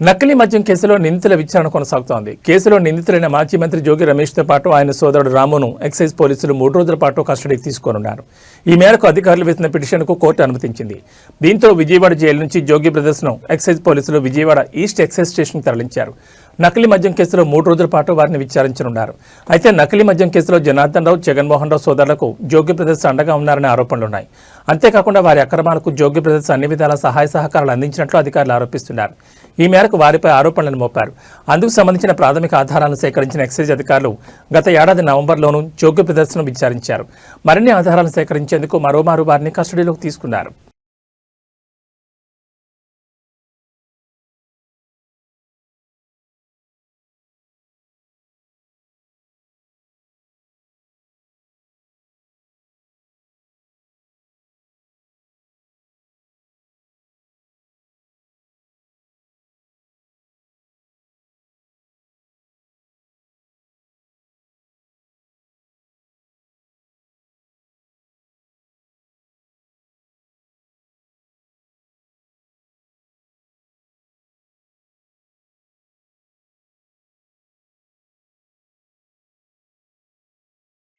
నకిలీ మద్యం కేసులో నిందితుల విచారణ కొనసాగుతోంది. కేసులో నిందితులైన మాజీ మంత్రి జోగి రమేష్తో పాటు ఆయన సోదరుడు రామును ఎక్సైజ్ పోలీసులు 3 రోజుల పాటు కస్టడీకి తీసుకోనున్నారు. ఈ మేరకు అధికారులు వేసిన పిటిషన్కు కోర్టు అనుమతించింది. దీంతో విజయవాడ జైలు నుంచి జోగి బ్రదర్స్ను ఎక్సైజ్ పోలీసులు విజయవాడ ఈస్ట్ ఎక్సైజ్ స్టేషన్కి తరలించారు. నకిలీ మద్యం కేసులో 3 రోజుల పాటు వారిని విచారించనున్నారు. అయితే నకిలీ మద్యం కేసులో జనార్దన్ రావు, జగన్మోహన్ రావు సోదరులకు జోగి బ్రదర్స్ అండగా ఉన్నారనే ఆరోపణలున్నాయి. అంతేకాకుండా వారి అక్రమాలకు జోగి బ్రదర్స్ అన్ని విధాల సహాయ సహకారాలు అందించినట్లు అధికారులు ఆరోపిస్తున్నారు. ఈ మేరకు వారిపై ఆరోపణలను మోపారు. అందుకు సంబంధించిన ప్రాథమిక ఆధారాలను సేకరించిన ఎక్సైజ్ అధికారులు గత ఏడాది నవంబర్లోనూ జోగి బ్రదర్స్ను విచారించారు. మరిన్ని ఆధారాలను సేకరించేందుకు మరోమారు వారిని కస్టడీలోకి తీసుకున్నారు.